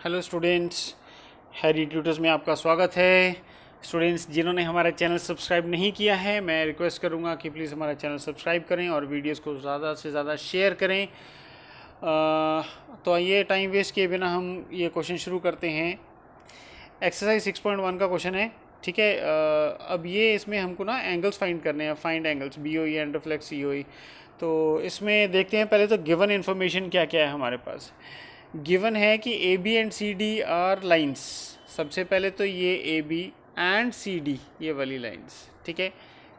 Hello students, Harry tutors में आपका स्वागत है। स्टूडेंट्स जिन्होंने हमारा चैनल सब्सक्राइब नहीं किया है, मैं रिक्वेस्ट करूंगा कि प्लीज़ हमारा चैनल सब्सक्राइब करें और वीडियोस को ज़्यादा से ज़्यादा शेयर करें। तो आइए टाइम वेस्ट किए बिना हम ये क्वेश्चन शुरू करते हैं। एक्सरसाइज 6.1 का क्वेश्चन है, ठीक है। अब ये इसमें हमको ना एंगल्स फाइंड करने हैं, find angles B O E and reflex C O E. तो इसमें देखते हैं पहले तो गिवन इन्फॉर्मेशन क्या क्या है हमारे पास। गिवन है कि A B and C D are lines. सबसे पहले तो ये A B and C D, ये वाली लाइंस, ठीक है।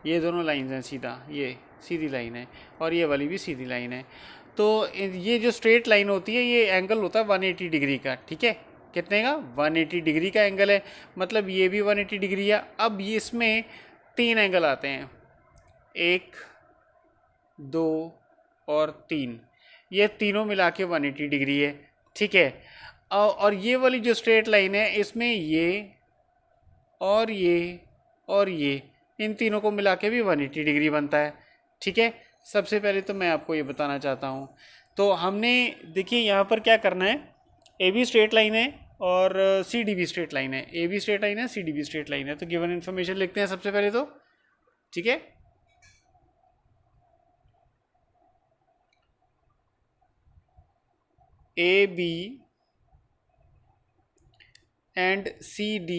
ये दोनों लाइंस हैं, सीधा ये सीधी लाइन है और ये वाली भी सीधी लाइन है। तो ये जो स्ट्रेट लाइन होती है ये एंगल होता है 180 डिग्री का, ठीक है। कितने का? 180 डिग्री का एंगल है, मतलब ये भी 180 डिग्री है। अब ये इसमें तीन एंगल आते हैं, 1, 2 और 3। ये तीनों मिला के 180 डिग्री है, ठीक है। और ये वाली जो स्ट्रेट लाइन है इसमें ये और ये और ये, इन तीनों को मिला के भी 180 डिग्री बनता है, ठीक है। सबसे पहले तो मैं आपको ये बताना चाहता हूँ। तो हमने देखिए यहाँ पर क्या करना है, ए बी स्ट्रेट लाइन है और सी डी भी स्ट्रेट लाइन है। ए बी स्ट्रेट लाइन है, सी डी भी स्ट्रेट लाइन है। तो गिवन इन्फॉर्मेशन लिखते हैं सबसे पहले तो, ठीक है। A B and CD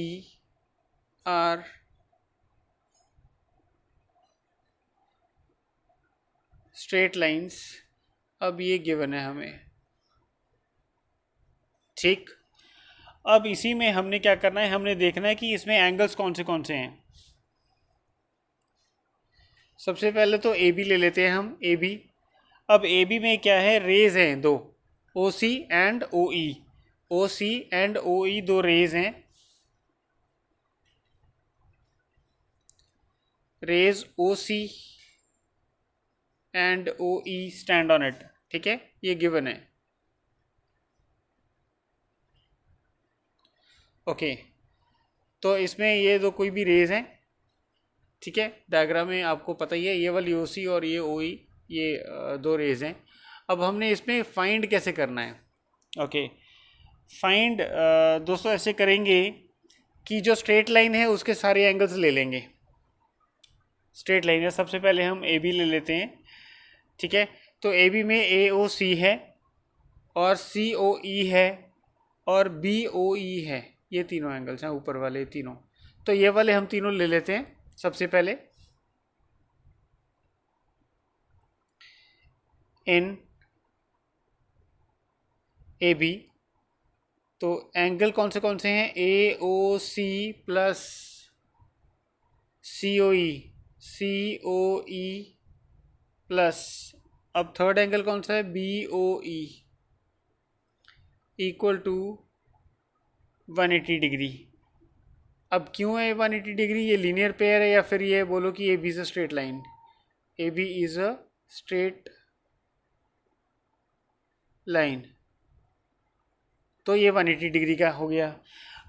are straight lines। अब ये गिवन है हमें, ठीक। अब इसी में हमने क्या करना है, हमने देखना है कि इसमें एंगल्स कौन से हैं। सबसे पहले तो ए बी ले लेते हैं हम, ए बी। अब ए बी में क्या है, रेज हैं दो, ओ C and O E. O C and O ई दो रेज हैं, rays O C and O E stand on it, ठीक है। ये गिवन है, ओके। तो इसमें ये दो कोई भी रेज हैं, ठीक है। डायग्राम में आपको पता ही है, ये वाली ओ सी और ये ओ ई, ये दो रेज हैं। अब हमने इसमें फाइंड कैसे करना है, ओके। फाइंड दोस्तों ऐसे करेंगे कि जो स्ट्रेट लाइन है उसके सारे एंगल्स ले लेंगे। स्ट्रेट लाइन है, सबसे पहले हम ए बी ले लेते हैं, ठीक है। तो ए बी में ए ओ सी है और सी ओ ई है और बी ओ ई है, ये तीनों एंगल्स हैं ऊपर वाले तीनों। तो ये वाले हम तीनों ले लेते हैं सबसे पहले। इन ए बी तो एंगल कौन से हैं, A O C plus C O E, C O E plus, अब थर्ड एंगल कौन सा है, B O E, equal to 180 degree. अब क्यों है 180 डिग्री, ये लीनियर पेयर है या फिर ये बोलो कि A B is a straight line. A B is a straight line, तो ये 180 डिग्री का हो गया।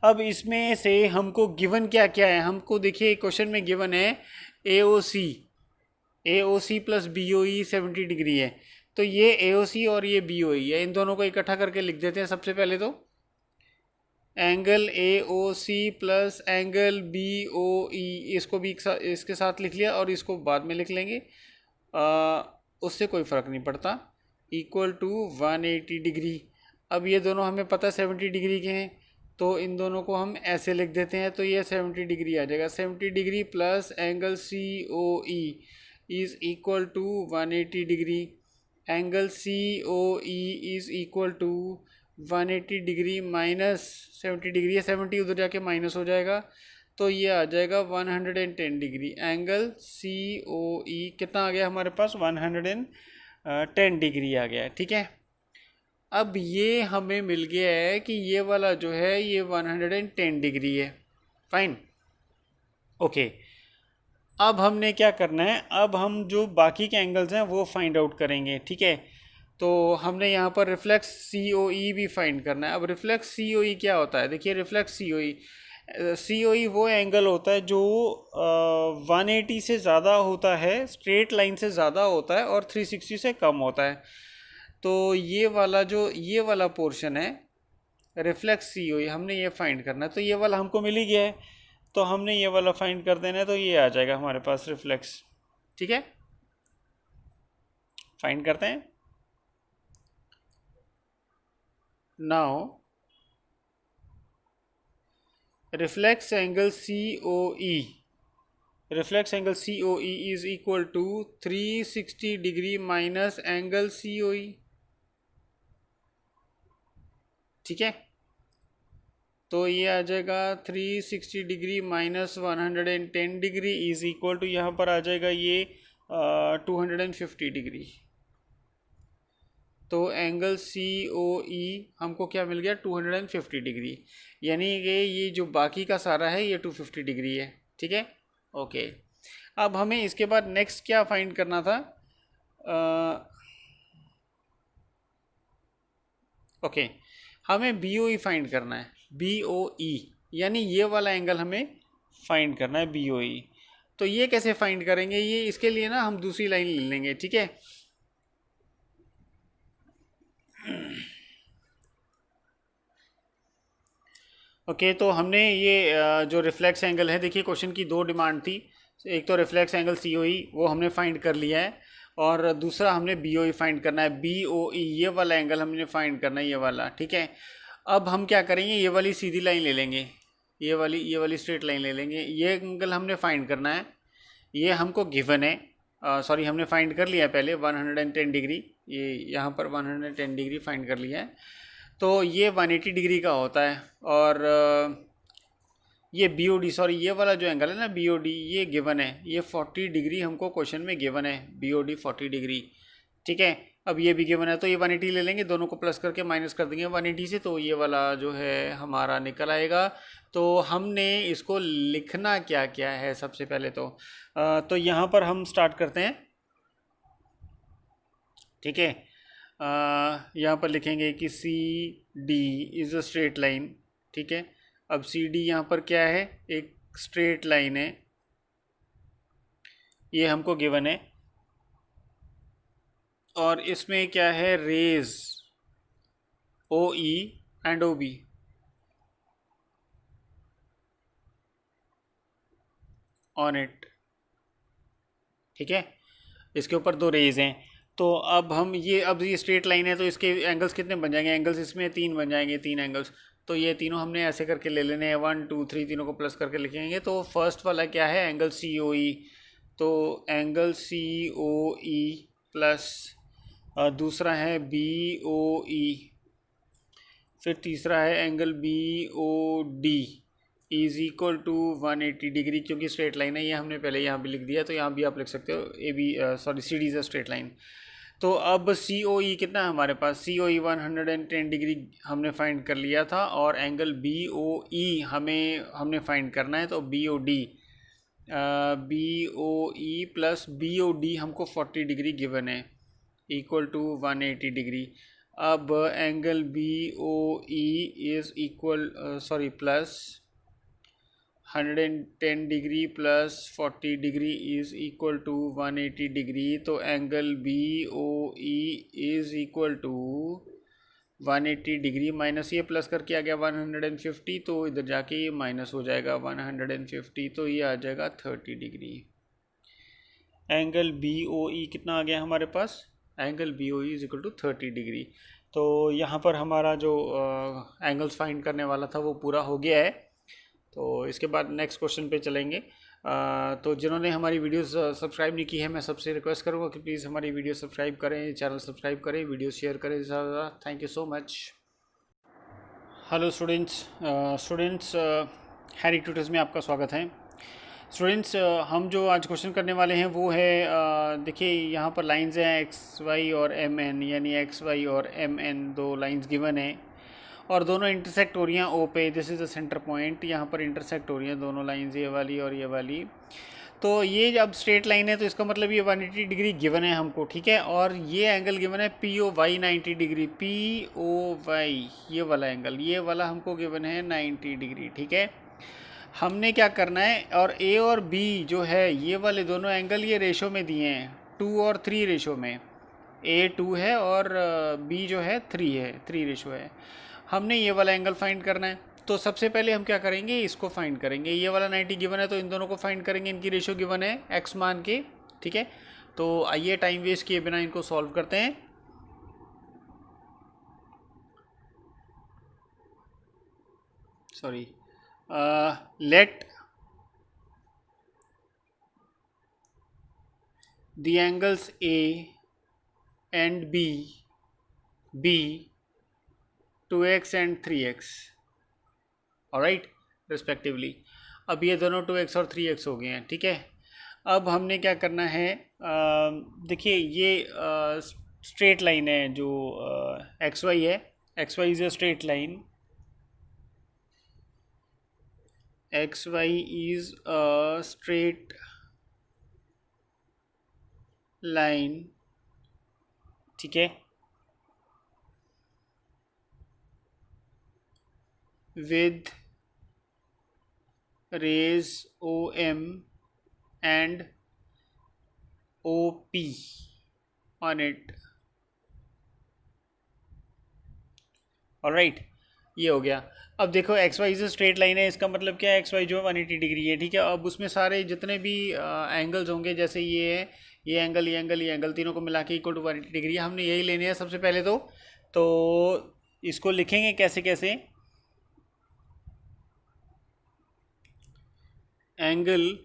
अब इसमें से हमको गिवन क्या क्या है, हमको देखिए क्वेश्चन में गिवन है ए O C plus B O ई 70 डिग्री है। तो ये ए ओ सी और ये बी ओ ई है, इन दोनों को इकट्ठा करके लिख देते हैं सबसे पहले तो। Angle A O C plus angle B O E, इसको भी इसके साथ लिख लिया और इसको बाद में लिख लेंगे, उससे कोई फ़र्क नहीं पड़ता, इक्वल टू 180 डिग्री। अब ये दोनों हमें पता है 70 डिग्री के हैं, तो इन दोनों को हम ऐसे लिख देते हैं। तो ये 70 डिग्री आ जाएगा, 70 degree plus angle C O E is equal to 180 degree. Angle C O E is equal to 180 degree minus 70 degree है, 70 उधर जाके माइनस हो जाएगा, तो ये आ जाएगा 110 degree. Angle C O E कितना आ गया हमारे पास, 110 डिग्री आ गया, ठीक है। अब ये हमें मिल गया है कि ये वाला जो है ये 110 डिग्री है, फाइन, ओके। अब हमने क्या करना है, अब हम जो बाकी के एंगल्स हैं वो फाइंड आउट करेंगे, ठीक है। तो हमने यहाँ पर रिफ्लेक्स सी ओ ई भी फाइंड करना है। अब रिफ्लेक्स सी ओ ई क्या होता है, देखिए रिफ्लेक्स सी ओ ई वो एंगल होता है जो 180 से ज़्यादा होता है, स्ट्रेट लाइन से ज़्यादा होता है और 360 से कम होता है। तो ये वाला पोर्शन है रिफ्लेक्स सी ओ ई, हमने ये फाइंड करना है। तो ये वाला हमको मिल ही गया है, तो हमने ये वाला फाइंड कर देना है, तो ये आ जाएगा हमारे पास रिफ्लेक्स। ठीक है, फाइंड करते हैं। Now reflex angle C O E, reflex angle C O E is equal to 360 degree minus angle C O E. ठीक है, तो ये आ जाएगा 360 degree minus 110 degree is equal to, यहाँ पर आ जाएगा ये 250 डिग्री। तो एंगल सी ओ ई हमको क्या मिल गया, 250 डिग्री, यानी कि ये जो बाकी का सारा है ये 250 डिग्री है। ठीक है, ओके। अब हमें इसके बाद नेक्स्ट क्या फाइंड करना था, ओके, हमें बी ओ ई फाइंड करना है, बी ओ ई, यानी ये वाला एंगल हमें फाइंड करना है, बी ओ ई। तो ये कैसे फाइंड करेंगे, ये इसके लिए ना हम दूसरी लाइन ले लेंगे। ठीक है, ओके, तो हमने ये जो रिफ्लेक्स एंगल है, देखिए क्वेश्चन की दो डिमांड थी, एक तो रिफ्लेक्स एंगल सी ओ ई वो हमने फाइंड कर लिया है, और दूसरा हमने बी ओ ई फाइंड करना है, बी ओ ई ये वाला एंगल हमने फाइंड करना है, ये वाला। ठीक है, अब हम क्या करेंगे, ये वाली सीधी लाइन ले लेंगे, ये वाली स्ट्रेट लाइन ले लेंगे, ये एंगल हमने फाइंड करना है, ये हमको गिवन है, सॉरी हमने फाइंड कर लिया है पहले 110 डिग्री, ये यहाँ पर 110 डिग्री फाइंड कर लिया है। तो ये 180 डिग्री का होता है, और ये बी ओ डी, सॉरी ये वाला जो एंगल है ना बी ओ डी, ये गिवन है, ये 40 डिग्री हमको क्वेश्चन में गिवन है, बी ओ डी 40 डिग्री। ठीक है, अब ये भी गिवन है, तो ये 180 ले लेंगे, दोनों को प्लस करके माइनस कर देंगे 180 से, तो ये वाला जो है हमारा निकल आएगा। तो हमने इसको लिखना क्या क्या है, सबसे पहले तो यहाँ पर हम स्टार्ट करते हैं। ठीक है, यहाँ पर लिखेंगे कि C D is a straight line. ठीक है, अब सी डी यहाँ पर क्या है, एक स्ट्रेट लाइन है, ये हमको गिवन है, और इसमें क्या है, rays O E and O B, on it. ठीक है, इसके ऊपर दो रेज हैं, तो अब ये स्ट्रेट लाइन है, तो इसके एंगल्स कितने बन जाएंगे, एंगल्स इसमें 3 बन जाएंगे, 3 एंगल्स। तो ये तीनों हमने ऐसे करके ले लेने हैं, 1 2 3, तीनों को प्लस करके लिखेंगे। तो फर्स्ट वाला क्या है, एंगल सी ओ ई, तो angle C O E plus दूसरा है बी ओ ई, फिर तीसरा है angle B O D is equal to 180 degree, क्योंकि स्ट्रेट लाइन है, ये हमने पहले यहाँ भी लिख दिया, तो यहाँ भी आप लिख सकते हो, A B sorry C D is a straight line. तो अब सी ओ ई कितना है हमारे पास, सी ओ ई 110 डिग्री हमने फाइंड कर लिया था, और एंगल बी ओ ई हमने फाइंड करना है, तो B O E plus B O D हमको 40 डिग्री गिवन है, इक्वल टू 180 डिग्री। अब angle B O E is equal sorry plus 110 degree plus 40 degree is equal to 180 degree, तो angle B O E is equal to 180 degree minus ये plus करके आ गया 150, तो इधर जाके ये माइनस हो जाएगा 150, तो ये आ जाएगा 30 degree. Angle B O E कितना आ गया हमारे पास, angle B O E is equal to 30 degree. तो यहाँ पर हमारा जो एंगल्स फाइंड करने वाला था वो पूरा हो गया है। तो इसके बाद नेक्स्ट क्वेश्चन पे चलेंगे। तो जिन्होंने हमारी वीडियोस सब्सक्राइब नहीं की है, मैं सबसे रिक्वेस्ट करूँगा कि प्लीज़ हमारी वीडियो सब्सक्राइब करें, चैनल सब्सक्राइब करें, वीडियो शेयर करें ज़्यादा। Thank you so much. Hello students, Harry tutors में आपका स्वागत है। स्टूडेंट्स, हम जो आज क्वेश्चन करने वाले हैं वो है, देखिए यहाँ पर लाइंस हैं एक्स वाई और एम एन, यानी एक्स वाई और एम एन दो लाइंस गिवन है, और दोनों इंटरसेक्ट हो रही हैं ओ पे, this is the centre point, यहाँ पर इंटरसेक्ट हो रही हैं दोनों लाइंस, ये वाली और ये वाली। तो ये जब स्ट्रेट लाइन है तो इसका मतलब ये 180 डिग्री गिवन है हमको, ठीक है, और ये एंगल गिवन है P O Y 90 degree, P O Y ये वाला एंगल, ये वाला हमको गिवन है 90 डिग्री, ठीक है। हमने क्या करना है, और ए और बी जो है ये वाले दोनों एंगल ये रेशो में दिए हैं, 2 और 3 रेशो में, ए 2 है और बी जो है 3 है, 3 रेशो है। हमने ये वाला एंगल फाइंड करना है, तो सबसे पहले हम क्या करेंगे, इसको फाइंड करेंगे। ये वाला 90 गिवन है तो इन दोनों को फाइंड करेंगे, इनकी रेशियो गिवन है एक्स मान के, ठीक है। तो आइए टाइम वेस्ट किए बिना इनको सॉल्व करते हैं। Sorry, let the angles A and B be 2x and 3x, alright, respectively. अब ये दोनों 2x और 3x हो गए हैं, ठीक है। अब हमने क्या करना है, देखिए ये स्ट्रेट लाइन है जो एक्स वाई है, X Y is a straight line, X Y is a straight line, ठीक है, with rays OM and OP on it, alright, ये हो गया। अब देखो एक्स वाई से स्ट्रेट लाइन है, इसका मतलब क्या है, एक्स वाई जो है 180 डिग्री है, ठीक है। अब उसमें सारे जितने भी एंगल्स होंगे, जैसे ये है, ये एंगल, ये एंगल, ये एंगल, तीनों को मिला के इक्वल टू 180 डिग्री, हमने यही लेने हैं सबसे पहले। तो इसको लिखेंगे कैसे कैसे, angle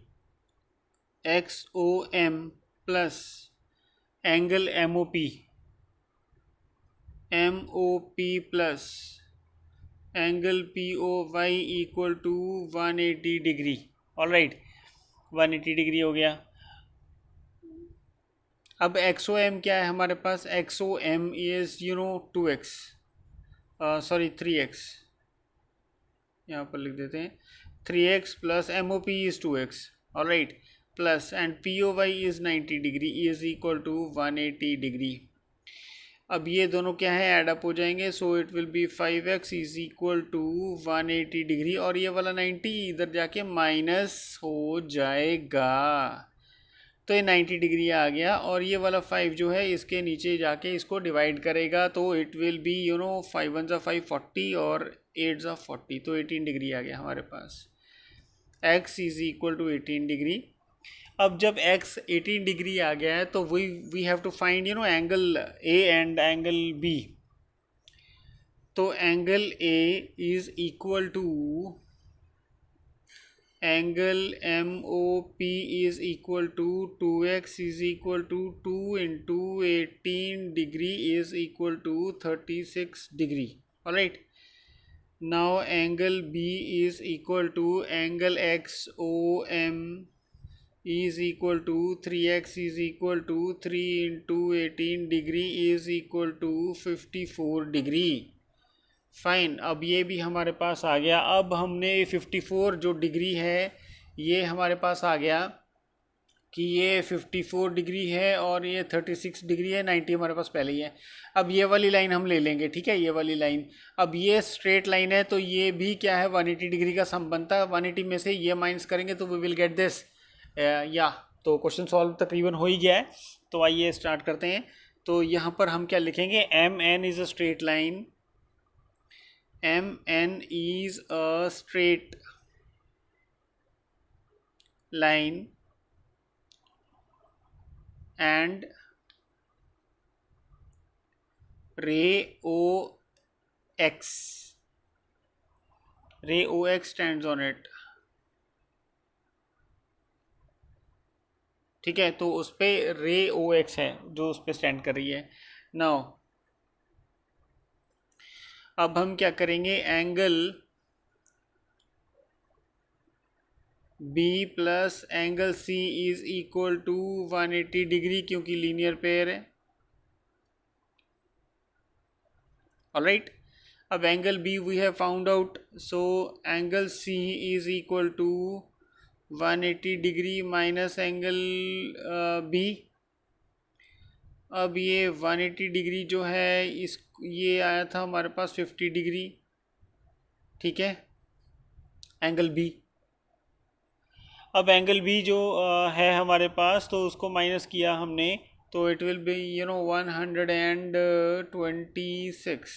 X O M plus angle M O P plus angle P O Y equal to 180 degree, alright, 180 degree हो गया। अब एक्स ओ एम क्या है हमारे पास, X O M is 2x, sorry 3x, यहाँ पर लिख देते हैं 3x plus M O P is 2x, alright, plus and P O Y is 90 degree is equal to 180 degree. अब ये दोनों क्या है, ऐड अप हो जाएंगे, so it will be 5x is equal to 180 degree, और ये वाला 90 इधर जाके माइनस हो जाएगा, तो ये 90 डिग्री आ गया, और ये वाला 5 जो है इसके नीचे जाके इसको डिवाइड करेगा, तो इट विल बी 5 1 ज़ा 5 40 और 8 ज़ा 40, तो 18 डिग्री आ गया हमारे पास, x is equal to 18 degree. अब जब x 18 डिग्री आ गया है तो we have to find angle A and angle B। तो angle A is equal to angle MOP is equal to 2x is equal to 2 into 18 degree is equal to 36 degree, alright. Now angle B is equal to angle XOM is equal to 3x is equal to 3 into 18 degree is equal to 54 degree, fine. अब ये भी हमारे पास आ गया। अब हमने 54 जो degree है ये हमारे पास आ गया कि ये 54 डिग्री है और ये 36 डिग्री है, 90 हमारे पास पहले ही है। अब ये वाली लाइन हम ले लेंगे, ठीक है, ये वाली लाइन। अब ये स्ट्रेट लाइन है तो ये भी क्या है, 180 डिग्री का सम बनता है, 180 में से ये माइनस करेंगे तो वी विल गेट दिस, या तो क्वेश्चन सॉल्व तकरीबन हो ही गया है। तो आइए स्टार्ट करते हैं। तो यहाँ पर हम क्या लिखेंगे, M N is a straight line, M N is a straight line and ray X stands on it, ठीक है। तो उस पर रे ओ एक्स है जो उस पर स्टैंड कर रही है। नाउ अब हम क्या करेंगे, angle B plus angle C is equal to 180 degree, क्योंकि लीनियर पेयर है, ऑलराइट। अब angle B we have found out, so angle C is equal to 180 degree minus angle B। अब ये 180 डिग्री जो है ये आया था हमारे पास 50 डिग्री, ठीक है, एंगल B। अब एंगल B जो है हमारे पास, तो उसको माइनस किया हमने, तो इट विल बी 126,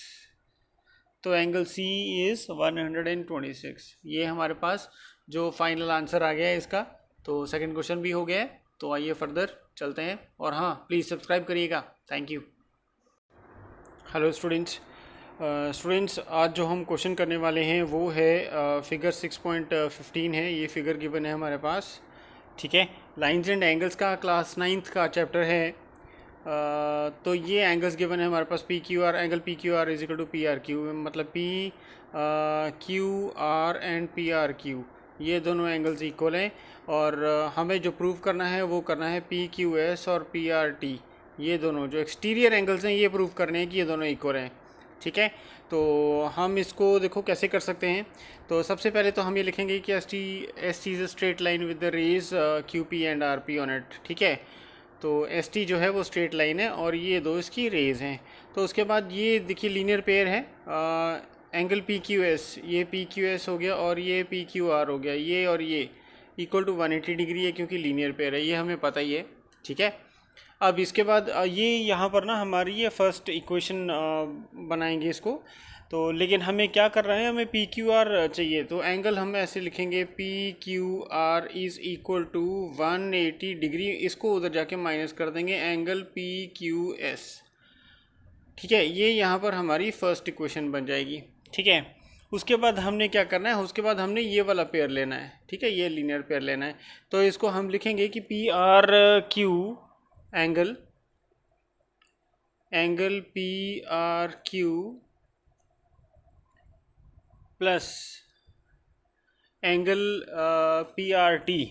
तो एंगल सी इज़ 126। ये हमारे पास जो फाइनल आंसर आ गया है इसका। तो सेकंड क्वेश्चन भी हो गया है। तो आइए फर्दर चलते हैं, और हाँ प्लीज़ सब्सक्राइब करिएगा। Thank you. हेलो स्टूडेंट्स, आज जो हम क्वेश्चन करने वाले हैं वो है फिगर 6.15 है। ये फिगर गिवन है हमारे पास, ठीक है। लाइंस एंड एंगल्स का क्लास 9th का चैप्टर है। तो ये एंगल्स गिवन है हमारे पास, P Q R, angle P Q R is equal to P R Q, मतलब P Q R and P R Q, ये दोनों एंगल्स इक्वल हैं। और हमें जो प्रूव करना है वो करना है पी क्यू एस और पी आर टी, ये दोनों जो एक्सटीरियर एंगल्स हैं ये प्रूव करने हैं कि ये दोनों इक्वल हैं, ठीक है। तो हम इसको देखो कैसे कर सकते हैं। तो सबसे पहले तो हम ये लिखेंगे कि S T is a straight line with the rays Q P and R P on it, ठीक है। तो एस टी जो है वो स्ट्रेट लाइन है और ये दो इसकी रेज हैं। तो उसके बाद ये देखिए लीनियर पेयर है, एंगल पी क्यू एस, ये पी क्यू एस हो गया और ये पी क्यू आर हो गया, ये और ये इक्वल टू 180 डिग्री है क्योंकि लीनियर पेयर है, ये हमें पता ही है, ठीक है। अब इसके बाद ये यहाँ पर ना हमारी ये फर्स्ट इक्वेशन बनाएंगे इसको। तो लेकिन हमें क्या कर रहे हैं, हमें पी क्यू आर चाहिए। तो एंगल हम ऐसे लिखेंगे, P Q R is equal to 180 degree, इसको उधर जाके माइनस कर देंगे, एंगल पी क्यू एस, ठीक है। ये यहाँ पर हमारी फर्स्ट इक्वेशन बन जाएगी, ठीक है। उसके बाद हमने क्या करना है, उसके बाद हमने ये वाला पेयर लेना है, ठीक है, ये लीनियर पेयर लेना है। तो इसको हम लिखेंगे कि P R Q angle P R Q plus angle P R T,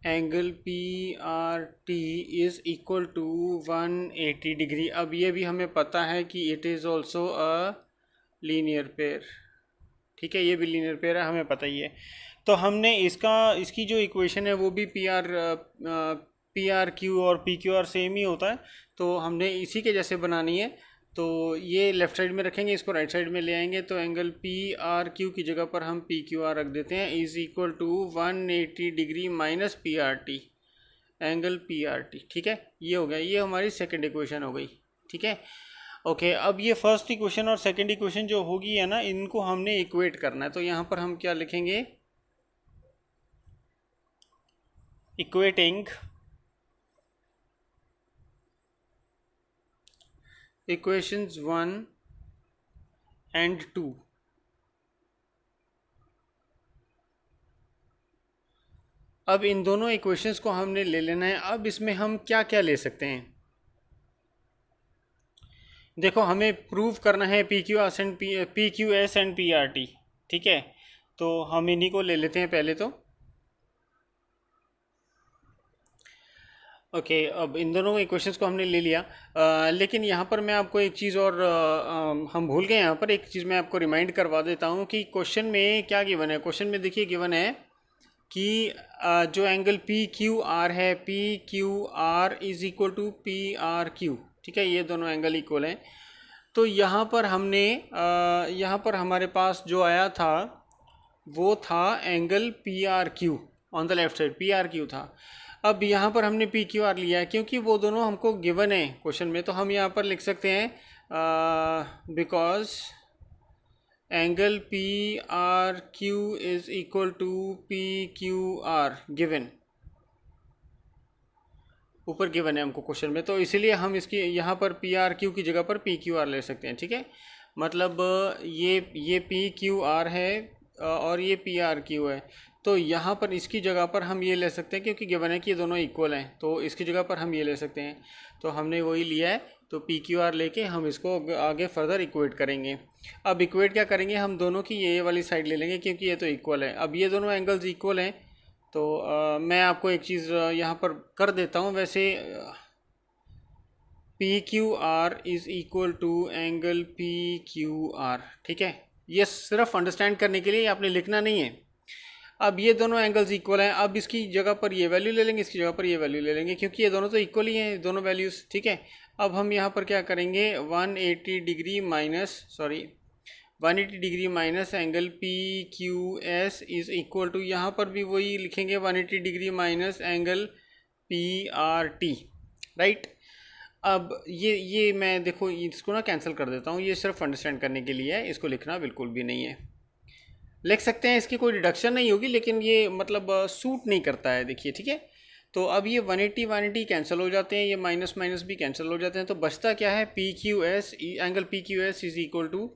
angle P R T is equal to 180 degree. अब ये भी हमें पता है कि it is also a linear pair, ठीक है, ये भी लीनियर पेयर है, हमें पता ही है। तो हमने इसकी जो इक्वेशन है वो भी पी आर क्यू और पी क्यू आर सेम ही होता है, तो हमने इसी के जैसे बनानी है। तो ये लेफ़्ट साइड में रखेंगे, इसको राइट साइड में ले आएंगे। तो एंगल पी आर क्यू की जगह पर हम पी क्यू आर रख देते हैं, is equal to 180 degree minus P R T, angle P R T, ठीक है। ये हो गया, ये हमारी सेकेंड इक्वेशन हो गई, ठीक है। ओके, अब ये फर्स्ट इक्वेशन और सेकेंड इक्वेशन जो होगी है ना, इनको हमने इक्वेट करना है। तो यहाँ पर हम क्या लिखेंगे, इक्वेटिंग इक्वेशंस 1 एंड 2। अब इन दोनों इक्वेशंस को हमने ले लेना है। अब इसमें हम क्या क्या ले सकते हैं, देखो हमें प्रूव करना है P Q S and P R T, ठीक है। तो हम इन्हीं को ले लेते हैं पहले तो। ओके, अब इन दोनों इक्वेशंस को हमने ले लिया, लेकिन यहाँ पर मैं आपको एक चीज़ और हम भूल गए, यहाँ पर एक चीज़ मैं आपको रिमाइंड करवा देता हूँ कि क्वेश्चन में क्या गिवन है। क्वेश्चन में देखिए गिवन है कि जो एंगल पी क्यू आर है, P Q R is equal to P R Q, ठीक है, ये दोनों एंगल इक्वल हैं। तो यहाँ पर यहाँ पर हमारे पास जो आया था वो था angle P R Q, on the left side P R Q था। अब यहाँ पर हमने पी क्यू आर लिया है क्योंकि वो दोनों हमको गिवन है क्वेश्चन में। तो हम यहाँ पर लिख सकते हैं because angle P R Q is equal to P Q R given, ऊपर गिवन है हमको क्वेश्चन में, तो इसीलिए हम इसकी यहाँ पर पी आर क्यू की जगह पर पी क्यू आर ले सकते हैं, ठीक है। मतलब ये पी क्यू आर है और ये पी आर क्यू है, तो यहाँ पर इसकी जगह पर हम ये ले सकते हैं क्योंकि गिवन है कि ये दोनों इक्वल हैं, तो इसकी जगह पर हम ये ले सकते हैं। तो हमने वही लिया है, तो पी क्यू आर लेके हम इसको आगे फर्दर इक्वेट करेंगे। अब इक्वेट क्या करेंगे, हम दोनों की ये वाली साइड ले लेंगे क्योंकि ये तो इक्वल है। अब ये दोनों एंगल्स इक्वल हैं, तो मैं आपको एक चीज़ यहाँ पर कर देता हूँ। वैसे P Q R is equal to angle P Q R, ठीक है। ये सिर्फ अंडरस्टैंड करने के लिए, आपने लिखना नहीं है। अब ये दोनों एंगल्स इक्वल हैं, अब इसकी जगह पर ये वैल्यू ले लेंगे, इसकी जगह पर ये वैल्यू ले लेंगे क्योंकि ये दोनों तो इक्वल ही हैं, दोनों वैल्यूज़, ठीक है। अब हम यहाँ पर क्या करेंगे, 180 degree minus angle P Q S is equal to, यहाँ पर भी वही लिखेंगे 180 degree minus angle P R T, right. अब ये मैं देखो इसको ना कैंसिल कर देता हूँ, ये सिर्फ अंडरस्टैंड करने के लिए है, इसको लिखना बिल्कुल भी नहीं है। लिख सकते हैं, इसकी कोई डिडक्शन नहीं होगी, लेकिन ये मतलब सूट नहीं करता है, देखिए ठीक है। तो अब ये 180 180 कैंसिल हो जाते हैं, ये माइनस माइनस भी कैंसिल हो जाते हैं, तो बचता क्या है, P Q S, angle P Q S is equal to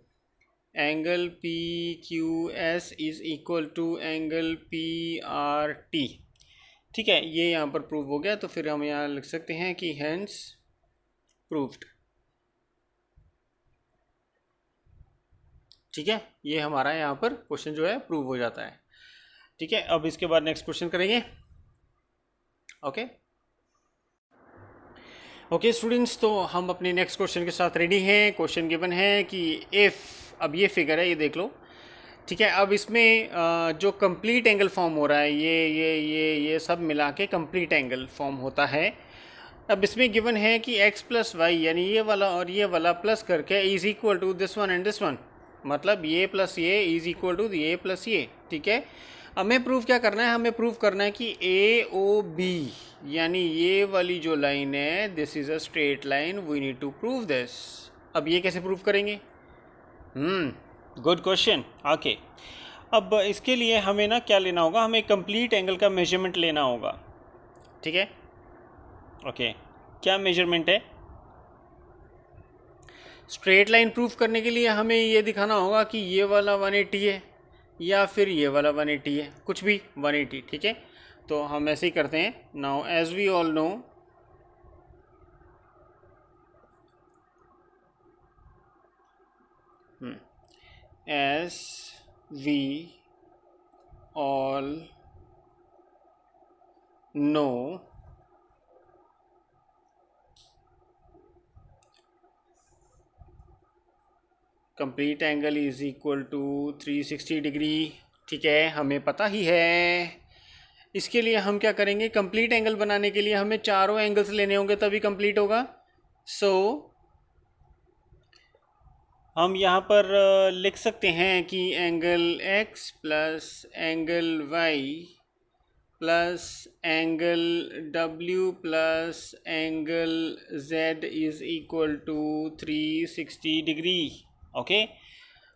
angle P Q S is equal to angle P R T. ठीक है, ये यहाँ पर प्रूव हो गया, तो फिर हम यहाँ लिख सकते हैं कि हेंस प्रूव्ड। ठीक है, ये हमारा यहाँ पर क्वेश्चन जो है प्रूव हो जाता है। ठीक है, अब इसके बाद नेक्स्ट क्वेश्चन करेंगे। ओके ओके स्टूडेंट्स, तो हम अपने नेक्स्ट क्वेश्चन के साथ रेडी हैं। क्वेश्चन गिवन है कि इफ़, अब ये फिगर है, ये देख लो। ठीक है, अब इसमें जो कंप्लीट एंगल फॉर्म हो रहा है, ये सब मिला के कंप्लीट एंगल फॉर्म होता है। अब इसमें गिवन है कि x प्लस वाई, यानी ये वाला और ये वाला प्लस करके is equal to this one and this one, मतलब ये प्लस ये इज इक्वल टू ये प्लस ये। ठीक है, हमें प्रूव क्या करना है, हमें प्रूव करना है कि ए ओ बी, यानी ये वाली जो लाइन है, this is a straight line, we need to prove this. अब ये कैसे प्रूव करेंगे? Good question. ओके, अब इसके लिए हमें ना क्या लेना होगा, हमें कंप्लीट एंगल का मेजरमेंट लेना होगा। ठीक है, ओके क्या मेजरमेंट है? स्ट्रेट लाइन प्रूफ करने के लिए हमें ये दिखाना होगा कि ये वाला 180 है या फिर ये वाला 180 है, कुछ भी 180। ठीक है, तो हम ऐसे ही करते हैं। Now as we all know, as we all know, complete angle is equal to 360 degree. ठीक है, हमें पता ही है। इसके लिए हम क्या करेंगे, कंप्लीट एंगल बनाने के लिए हमें चारों एंगल्स लेने होंगे, तभी कंप्लीट होगा। सो हम यहाँ पर लिख सकते हैं कि angle x plus angle y plus angle w plus angle z is equal to 360 degree. Okay,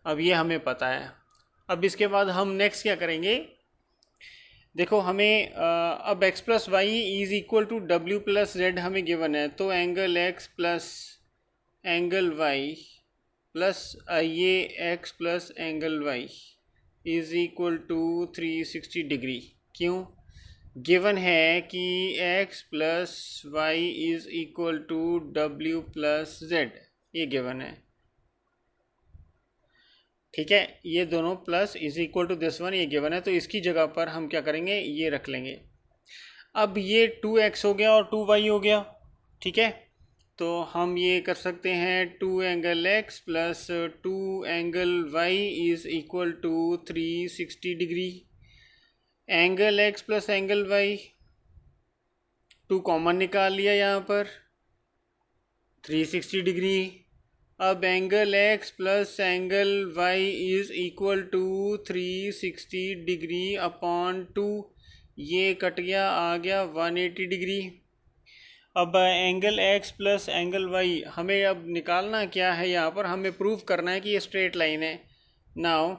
अब ये हमें पता है। अब इसके बाद हम नेक्स्ट क्या करेंगे, देखो हमें अब x plus Y is equal to W plus Z हमें गिवन है, तो angle x plus angle y plus ये x plus angle y is equal to 360 degree. क्यों? गिवन है कि x plus Y is equal to W plus Z, ये given है। ठीक है, ये दोनों plus is equal to this one, ये गिवन है, तो इसकी जगह पर हम क्या करेंगे, ये रख लेंगे। अब ये 2x हो गया और 2y हो गया। ठीक है, तो हम ये कर सकते हैं 2 angle x plus 2 angle y is equal to 360 degree. Angle x plus angle y 2 common निकाल लिया यहाँ पर, 360 डिग्री। अब angle x plus angle y is equal to 360 degree upon 2, ये कट गया, आ गया 180 डिग्री। अब angle x plus angle y हमें अब निकालना क्या है, यहाँ पर हमें प्रूव करना है कि ये स्ट्रेट लाइन है। नाउ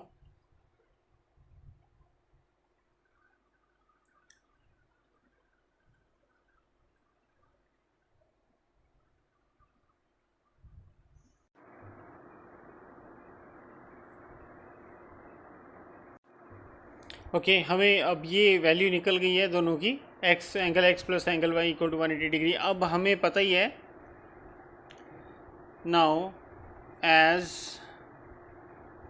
ओके, हमें अब ये वैल्यू निकल गई है दोनों की, x angle x plus angle y equal to 180 degree. अब हमें पता ही है, now as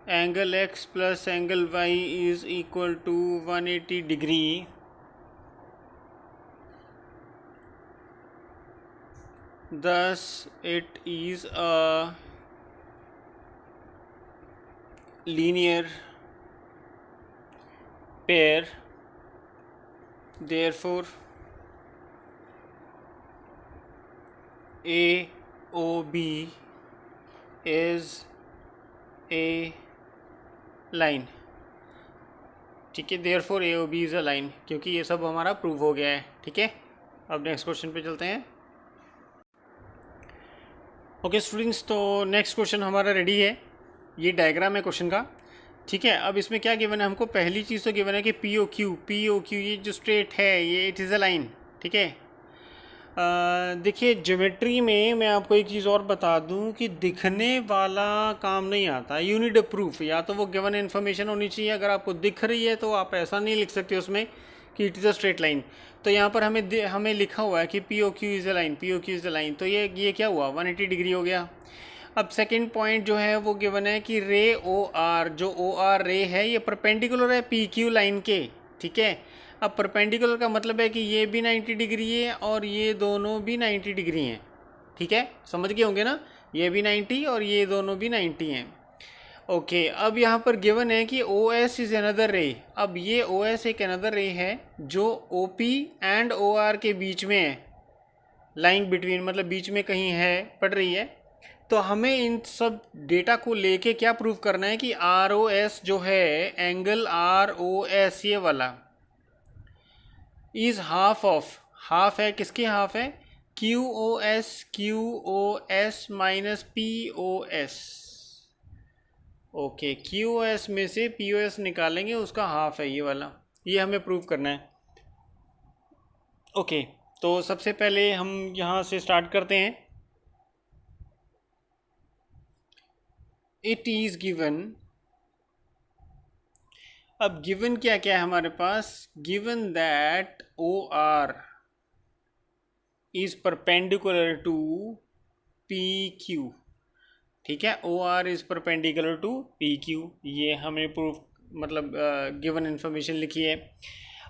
angle x plus angle y is equal to 180 degree, thus it is a linear pair, therefore AOB is a line। ठीक है, therefore AOB is a line, क्योंकि ये सब हमारा प्रूव हो गया है। ठीक है, अब नेक्स्ट क्वेश्चन पे चलते हैं। ओके स्टूडेंट्स, तो नेक्स्ट क्वेश्चन हमारा रेडी है। ये डायग्राम है क्वेश्चन का, ठीक है। अब इसमें क्या गिवन है हमको, पहली चीज़ तो गिवन है कि पी ओ क्यू ये जो स्ट्रेट है ये इट इज़ अ लाइन, ठीक है। देखिए ज्योमेट्री में मैं आपको एक चीज़ और बता दूं कि दिखने वाला काम नहीं आता, यू नीड अ प्रूफ। या तो वो गिवन इन्फॉर्मेशन होनी चाहिए, अगर आपको दिख रही है तो आप ऐसा नहीं लिख सकते उसमें कि it is a straight line. तो यहाँ पर हमें लिखा हुआ है कि P O Q is a line, P O Q is a line, तो ये क्या हुआ, 180 डिग्री हो गया। अब सेकंड पॉइंट जो है वो गिवन है कि रे ओ आर, जो ओ आर रे है ये परपेंडिकुलर है पी क्यू लाइन के, ठीक है। अब परपेंडिकुलर का मतलब है कि ये भी 90 डिग्री है और ये दोनों भी 90 डिग्री हैं, ठीक है, समझ गए होंगे ना, ये भी 90 और ये दोनों भी 90 हैं। ओके, अब यहाँ पर गिवन है कि ओ एस इज़ अनदर रे। अब ये ओ एस एक अनदर रे है जो O P and O R के बीच में है, लाइंग बिटवीन, मतलब बीच में कहीं है, पड़ रही है। तो हमें इन सब डेटा को लेके क्या प्रूव करना है कि आर ओ एस जो है, एंगल आर ओ एस ये वाला इज़ हाफ ऑफ, हाफ है किसके हाफ है, Q O S minus P O S. Okay, Q O S में से पी ओ एस निकालेंगे, उसका हाफ है ये वाला, ये हमें प्रूव करना है। ओके, तो सबसे पहले हम यहाँ से स्टार्ट करते हैं। इट इज़ गिवन, अब गिवन क्या क्या है हमारे पास, given that O R is perpendicular to P Q, ठीक है, O R is perpendicular to P Q, ये हमें प्रूफ, मतलब गिवन इंफॉर्मेशन लिखी है।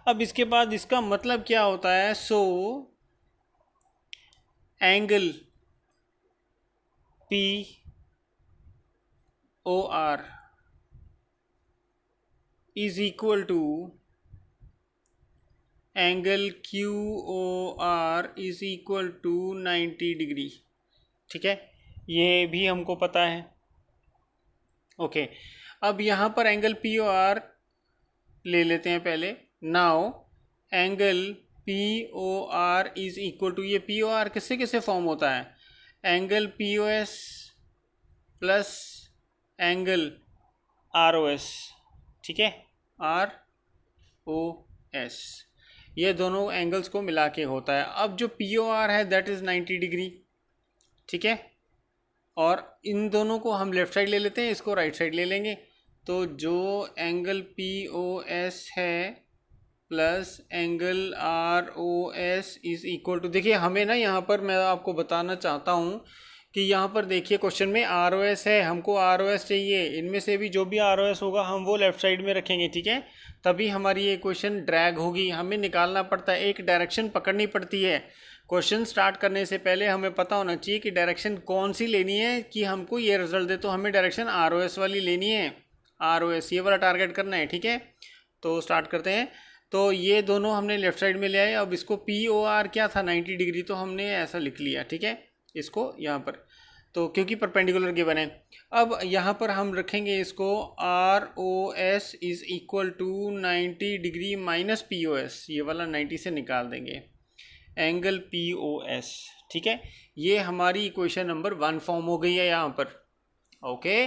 अब इसके बाद इसका मतलब क्या होता है, so angle P O R is equal to angle Q O R is equal to 90 degree, ठीक है, ये भी हमको पता है। ओके, अब यहाँ पर एंगल पी ओ आर ले लेते हैं पहले। Now angle P O R is equal to, ये पी ओ आर किससे किससे फॉर्म होता है, angle P O S plus angle R O S, ठीक है, आर ओ एस, ये दोनों एंगल्स को मिला के होता है। अब जो पी ओ आर है दैट इज़ 90 डिग्री, ठीक है, और इन दोनों को हम लेफ़्ट साइड ले लेते हैं, इसको राइट साइड ले लेंगे। तो जो एंगल पी ओ एस है plus angle R O S is equal to, देखिए हमें ना यहाँ पर मैं आपको बताना चाहता हूँ कि यहाँ पर देखिए क्वेश्चन में आर ओ एस है, हमको आर ओ एस चाहिए, इनमें से भी जो भी आर ओ एस होगा हम वो लेफ़्ट साइड में रखेंगे, ठीक है, तभी हमारी ये क्वेश्चन ड्रैग होगी। हमें निकालना पड़ता है, एक डायरेक्शन पकड़नी पड़ती है। क्वेश्चन स्टार्ट करने से पहले हमें पता होना चाहिए कि डायरेक्शन कौन सी लेनी है कि हमको ये रिजल्ट दे, तो हमें डायरेक्शन आर ओ एस वाली लेनी है, आर ओ एस ये वाला टारगेट करना है, ठीक है। तो स्टार्ट करते हैं। तो ये दोनों हमने लेफ़्ट साइड में ले आए। अब इसको पी ओ आर क्या था 90 डिग्री, तो हमने ऐसा लिख लिया, ठीक है, इसको यहाँ पर, तो क्योंकि परपेंडिकुलर गिवन है। अब यहाँ पर हम रखेंगे इसको R O S is equal to 90 degree minus P O S, ये वाला 90 से निकाल देंगे, एंगल पी ओ एस, ठीक है। ये हमारी इक्वेशन नंबर 1 फॉर्म हो गई है यहाँ पर। ओके,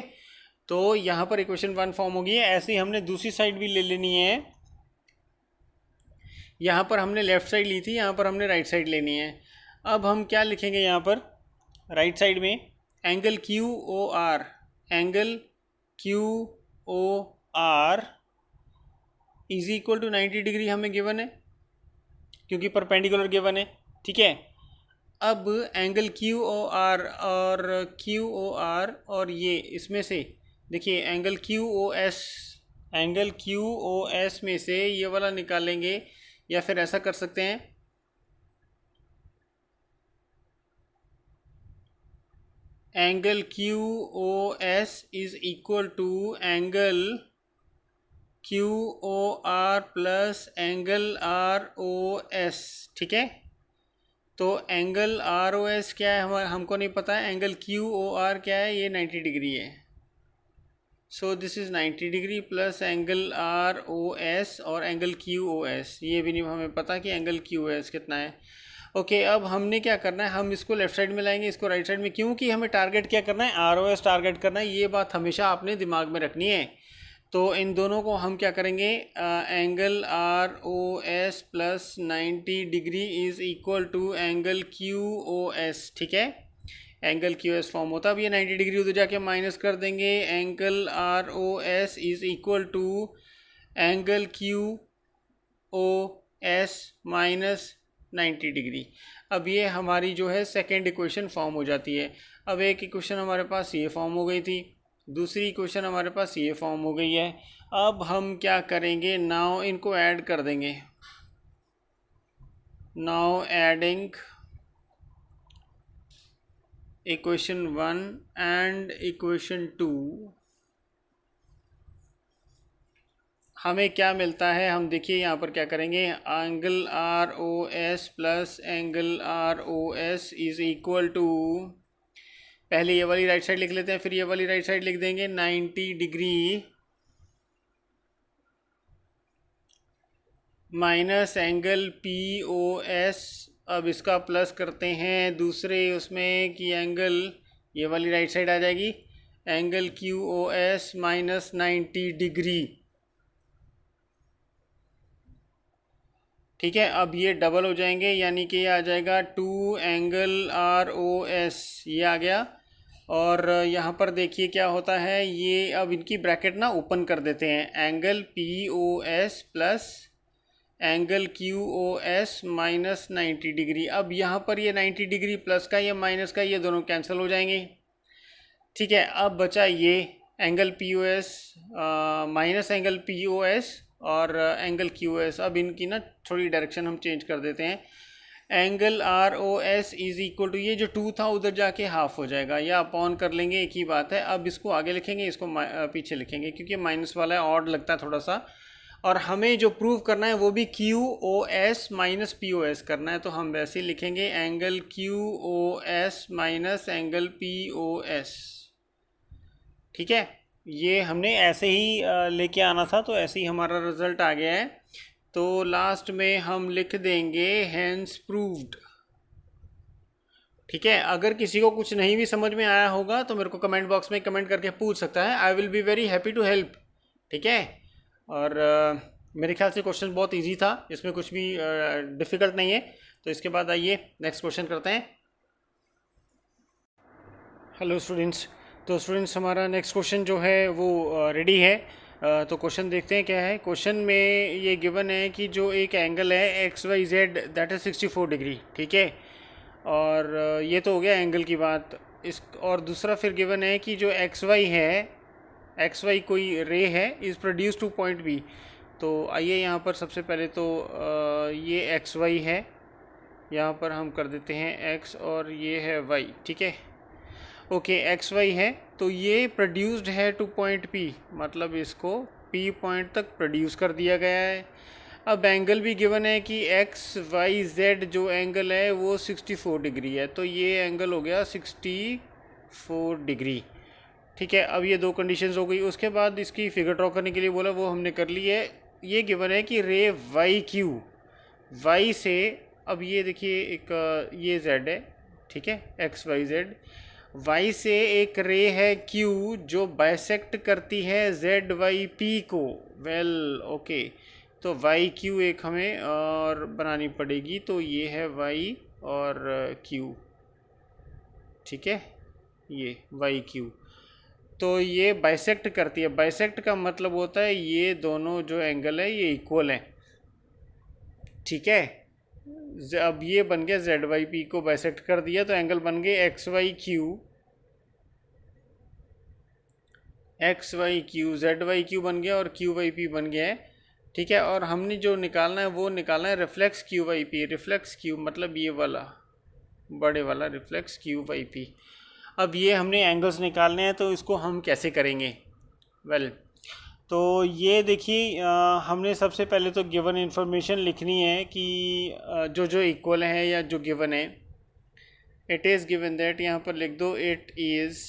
तो यहाँ पर इक्वेशन 1 फॉर्म हो गई है। ऐसे ही हमने दूसरी साइड भी ले लेनी है। यहाँ पर हमने लेफ़्ट साइड ली थी, यहाँ पर हमने राइट साइड लेनी है। अब हम क्या लिखेंगे यहाँ पर राइट साइड में, angle Q O R, angle Q O R is equal to 90 degree हमें गिवन है क्योंकि परपेंडिकुलर गिवन है, ठीक है। अब एंगल क्यू ओ आर और ये इसमें से देखिए angle Q O S, angle Q O S में से ये वाला निकालेंगे, या फिर ऐसा कर सकते हैं, angle Q O S is equal to angle Q O R plus angle R O S, ठीक है। तो एंगल आर ओ एस क्या है हमारा, हमको नहीं पता है, एंगल क्यू ओ आर क्या है, ये 90 डिग्री है। So this is 90 degree plus angle R O S और एंगल क्यू ओ एस, ये भी नहीं हमें पता कि एंगल क्यू ओ एस कितना है। ओके, अब हमने क्या करना है, हम इसको लेफ्ट साइड में लाएंगे, इसको राइट साइड में, क्योंकि हमें टारगेट क्या करना है, आर ओ एस टारगेट करना है, ये बात हमेशा आपने दिमाग में रखनी है। तो इन दोनों को हम क्या करेंगे, angle R O S plus 90 degree is equal to angle Q O S, ठीक है, एंगल क्यू एस फॉर्म होता है। अब ये 90 डिग्री उधर जाके माइनस कर देंगे, angle R O S is equal to angle Q O S minus 90 degree. अब ये हमारी जो है सेकेंड इक्वेशन फॉर्म हो जाती है। अब एक इक्वेशन हमारे पास ये फॉर्म हो गई थी, दूसरी इक्वेशन हमारे पास ये फॉर्म हो गई है। अब हम क्या करेंगे, नाउ इनको ऐड कर देंगे, now adding equation 1 and equation 2, हमें क्या मिलता है, हम देखिए यहाँ पर क्या करेंगे, angle R O S plus angle R O S is equal to, पहले ये वाली राइट साइड लिख लेते हैं, फिर ये वाली राइट साइड लिख देंगे, 90 degree minus angle P O S. अब इसका प्लस करते हैं दूसरे उसमें कि एंगल, ये वाली राइट साइड आ जाएगी, angle Q O S minus 90 degree, ठीक है। अब ये डबल हो जाएंगे, यानी कि ये आ जाएगा 2 एंगल आर ओ एस, ये आ गया। और यहाँ पर देखिए क्या होता है, ये अब इनकी ब्रैकेट ना ओपन कर देते हैं, angle P O S plus angle Q O S minus 90 degree. अब यहाँ पर ये 90 डिग्री प्लस का, ये माइनस का, ये दोनों कैंसिल हो जाएंगे, ठीक है। अब बचा ये angle P O S minus angle P O S और एंगल क्यू एस। अब इनकी ना थोड़ी डायरेक्शन हम चेंज कर देते हैं, angle R O S is equal to, ये जो 2 था उधर जाके हाफ हो जाएगा, या अपॉन कर लेंगे, एक ही बात है। अब इसको आगे लिखेंगे, इसको पीछे लिखेंगे, क्योंकि माइनस वाला है, ऑड लगता है थोड़ा सा। और हमें जो प्रूव करना है वो भी Q O S minus P O S करना है, तो हम वैसे ही लिखेंगे, angle Q O S minus angle P O S, ठीक है। ये हमने ऐसे ही लेके आना था, तो ऐसे ही हमारा रिजल्ट आ गया है। तो लास्ट में हम लिख देंगे हैंस प्रूव्ड, ठीक है। अगर किसी को कुछ नहीं भी समझ में आया होगा तो मेरे को कमेंट बॉक्स में कमेंट करके पूछ सकता है, I will be very happy to help, ठीक है। और मेरे ख्याल से क्वेश्चन बहुत इजी था, इसमें कुछ भी डिफ़िकल्ट नहीं है। तो इसके बाद आइए नेक्स्ट क्वेश्चन करते हैं। हेलो स्टूडेंट्स, तो स्टूडेंट्स हमारा नेक्स्ट क्वेश्चन जो है वो रेडी है। तो क्वेश्चन देखते हैं क्या है। क्वेश्चन में ये गिवन है कि जो एक एंगल है X Y Z that is 64 degree, ठीक है। और ये तो हो गया एंगल की बात। इस और दूसरा फिर गिवन है कि जो एक्स वाई है, एक्स वाई कोई रे है, is produce to point B. तो आइए यहाँ पर सबसे पहले तो ये एक्स वाई है, यहाँ पर हम कर देते हैं एक्स और ये है वाई, ठीक है। ओके, एक्स वाई है, तो ये प्रोड्यूस्ड है टू पॉइंट पी, मतलब इसको पी पॉइंट तक प्रोड्यूस कर दिया गया है। अब एंगल भी गिवन है कि एक्स वाई जेड जो एंगल है वो 64 डिग्री है, तो ये एंगल हो गया 64 डिग्री, ठीक है। अब ये दो कंडीशंस हो गई। उसके बाद इसकी फिगर ड्रॉ करने के लिए बोला, वो हमने कर ली है। ये गिवन है कि रे वाई क्यू, वाई से, अब ये देखिए एक ये जेड है, ठीक है, एक्स वाई जेड, वाई से एक रे है क्यू जो बाइसेक्ट करती है जेड वाई पी को। वेल ओके, तो वाई क्यू एक हमें और बनानी पड़ेगी, तो ये है वाई और क्यू, ठीक है, ये वाई क्यू। तो ये बाइसेक्ट करती है, बाइसेक्ट का मतलब होता है ये दोनों जो एंगल है ये इक्वल हैं, ठीक है। अब ये बन गया जेड वाई पी को बाइसेक्ट कर दिया, तो एंगल बन गए X Y Q, X Y Q, Z Y Q बन गया और क्यू वाई पी बन गया है, ठीक है। और हमने जो निकालना है वो निकालना है reflex Q Y P, reflex Q मतलब ये वाला बड़े वाला रिफ्लेक्स क्यू वाई पी। अब ये हमने एंगल्स निकालने हैं, तो इसको हम कैसे करेंगे। वेल तो ये देखिए, हमने सबसे पहले तो गिवन इन्फॉर्मेशन लिखनी है कि जो जो इक्वल है या जो गिवन है, इट इज़ गिवन दैट, यहाँ पर लिख दो, it is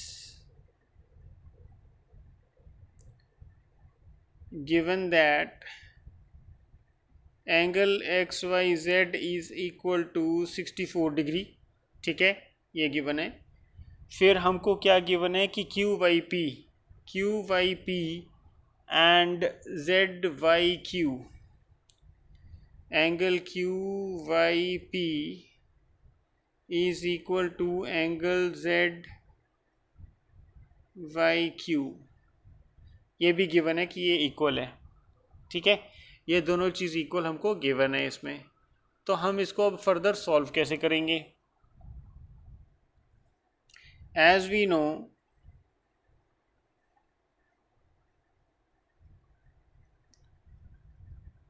given that angle X Y Z is equal to 64 degree, ठीक है, ये गिवन है। फिर हमको क्या गिवन है कि Q Y P and Z Y Q, angle Q Y P is equal to angle Z Y Q, ये भी गिवन है कि ये इक्वल है, ठीक है। ये दोनों चीज़ इक्वल हमको गिवन है इसमें। तो हम इसको अब फर्दर सॉल्व कैसे करेंगे? As we know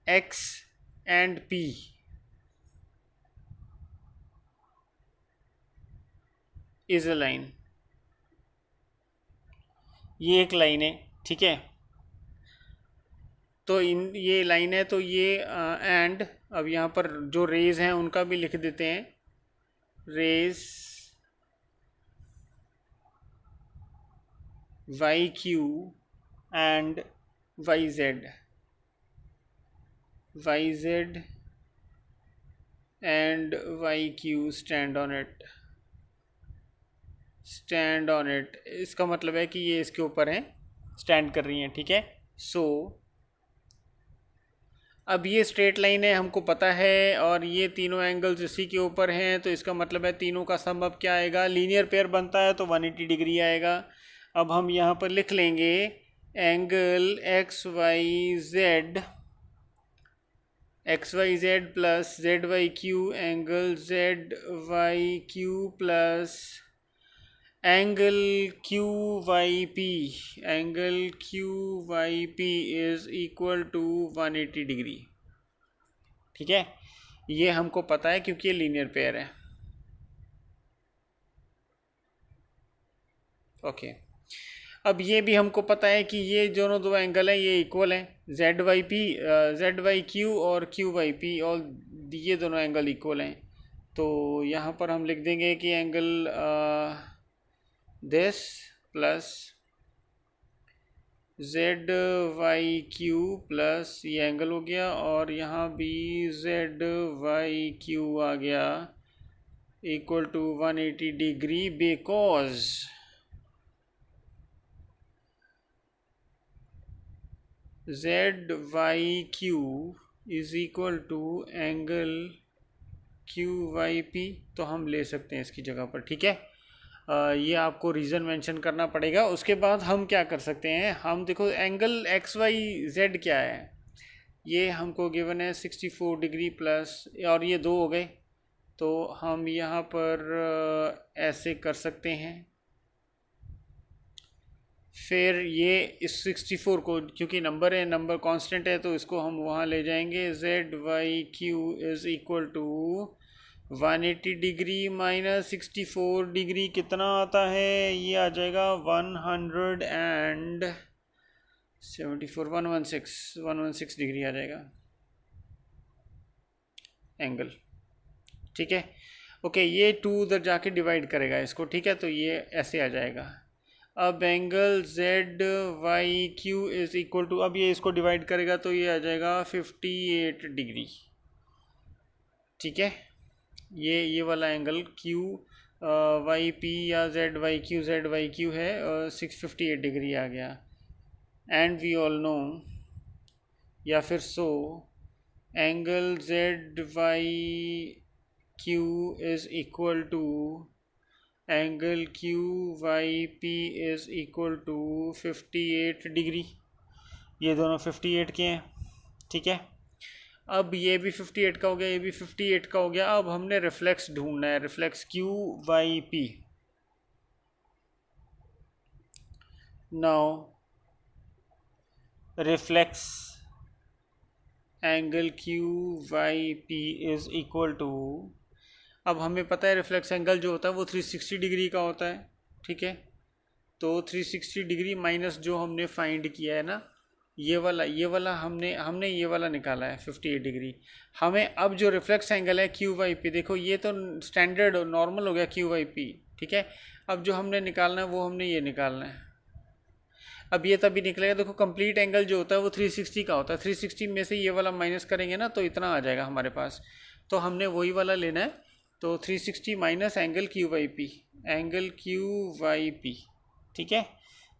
X and P is a line, ये एक लाइन है, ठीक है। तो ये लाइन है, तो ये एंड अब यहाँ पर जो रेज हैं उनका भी लिख देते हैं, rays Y Q and Y Z and Y Q stand on it. इसका मतलब है कि ये इसके ऊपर हैं, स्टैंड कर रही हैं, ठीक है। सो अब ये स्ट्रेट लाइन है, हमको पता है, और ये तीनों एंगल्स इसी के ऊपर हैं, तो इसका मतलब है तीनों का सम अब क्या आएगा, लीनियर पेयर बनता है तो 180 डिग्री आएगा। अब हम यहाँ पर लिख लेंगे angle X Y Z plus Z Y Q, angle Z Y Q plus angle Q Y P is equal to 180 degree, ठीक है। ये हमको पता है क्योंकि ये लीनियर पेयर है, ओके। अब ये भी हमको पता है कि ये दोनों दो एंगल हैं, ये इक्वल हैं, जेड वाई क्यू और क्यू वाई पी, और ये दोनों एंगल इक्वल हैं। तो यहाँ पर हम लिख देंगे कि angle this plus Z Y Q plus ये एंगल हो गया, और यहाँ भी जेड वाई क्यू आ गया, equal to 180 degree, because Z Y Q is equal to angle Q Y P. तो हम ले सकते हैं इसकी जगह पर, ठीक है। ये आपको रीज़न मेंशन करना पड़ेगा। उसके बाद हम क्या कर सकते हैं, हम देखो एंगल एक्स वाई जेड क्या है, ये हमको गिवन है 64 डिग्री प्लस, और ये दो हो गए, तो हम यहाँ पर ऐसे कर सकते हैं। फिर ये इस 64 को, क्योंकि नंबर है, नंबर कांस्टेंट है, तो इसको हम वहाँ ले जाएंगे, Z Y Q is equal to 180 degree minus 64 degree कितना आता है, ये आ जाएगा 174 116 डिग्री आ जाएगा एंगल, ठीक है। ओके, ये 2 उधर जाके डिवाइड करेगा इसको, ठीक है, तो ये ऐसे आ जाएगा। अब angle Z Y Q is equal to, अब ये इसको डिवाइड करेगा तो ये आ जाएगा 58 डिग्री, ठीक है। ये वाला एंगल क्यू वाई पी या जेड वाई क्यू है, 658 डिग्री आ गया। एंड वी ऑल नो, या फिर so angle Z Y Q is equal to angle Q Y P is equal to 58 degree, ये दोनों 58 के हैं, ठीक है। अब ये भी 58 का हो गया, ये भी 58 का हो गया। अब हमने रिफ्लेक्स ढूंढना है, reflex Q Y P. Now reflex angle Q Y P is equal to, अब हमें पता है रिफ्लेक्स एंगल जो होता है वो 360 डिग्री का होता है, ठीक है। तो 360 डिग्री माइनस जो हमने फाइंड किया है ना, ये वाला हमने ये वाला निकाला है 58 डिग्री। हमें अब जो रिफ्लेक्स एंगल है क्यू वाई पी, देखो ये तो स्टैंडर्ड नॉर्मल हो गया क्यू वाई पी, ठीक है। अब जो हमने निकालना है वो हमने ये निकालना है। अब ये तभी निकलेगा, देखो कंप्लीट एंगल जो होता है वो 360 का होता है, 360 में से ये वाला माइनस करेंगे ना तो इतना आ जाएगा हमारे पास, तो हमने वही वाला लेना है। तो 360 minus angle Q Y P, angle Q Y P, ठीक है,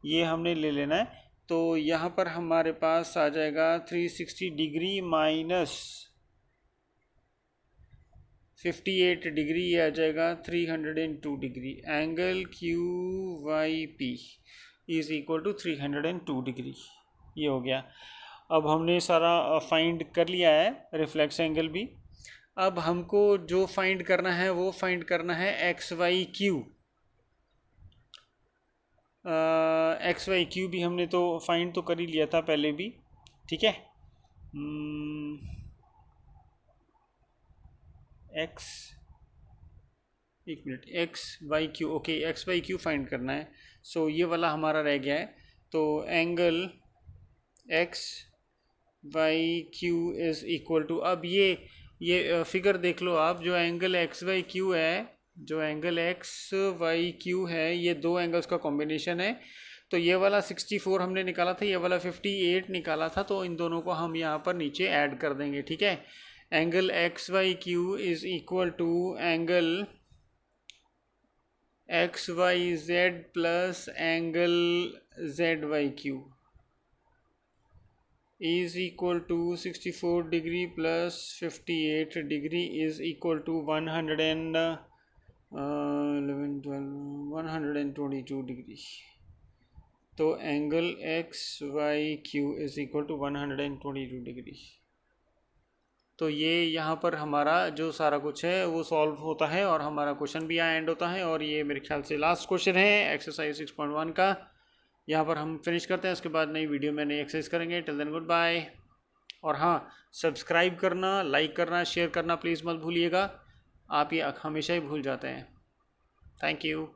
ये हमने ले लेना है। तो यहाँ पर हमारे पास आ जाएगा 360 डिग्री माइनस 58 डिग्री, ये आ जाएगा 302 degree. Angle Q Y P is equal to 302 degree, ये हो गया। अब हमने सारा फाइंड कर लिया है, रिफ्लेक्स एंगल भी। अब हमको जो फाइंड करना है वो फाइंड करना है X Y Q. X Y Q भी हमने तो फाइंड तो कर ही लिया था पहले भी, ठीक है। एक्स, एक minute, X Y Q, okay, X Y Q find करना है। सो ये वाला हमारा रह गया है। तो angle X Y Q is equal to, अब ये फिगर देख लो आप, जो एंगल एक्स वाई क्यू है, जो एंगल एक्स वाई क्यू है, ये दो एंगल्स का कॉम्बिनेशन है। तो ये वाला 64 हमने निकाला था, ये वाला 58 निकाला था, तो इन दोनों को हम यहाँ पर नीचे ऐड कर देंगे, ठीक है। Angle X Y Q is equal to angle X Y Z plus angle Z Y Q is equal to 64 degree plus 58 degree is equal to 122 degree। तो angle X Y Q is equal to 122 degree. तो ये यहाँ पर हमारा जो सारा कुछ है वो सॉल्व होता है और हमारा क्वेश्चन भी यहाँ एंड होता है। और ये मेरे ख्याल से लास्ट क्वेश्चन है एक्सरसाइज 6.1 का, यहाँ पर हम फिनिश करते हैं। उसके बाद नई वीडियो में नई एक्सरसाइज करेंगे। Till then good bye. और हाँ, सब्सक्राइब करना, लाइक करना, शेयर करना प्लीज़ मत भूलिएगा, आप ये हमेशा ही भूल जाते हैं। Thank you.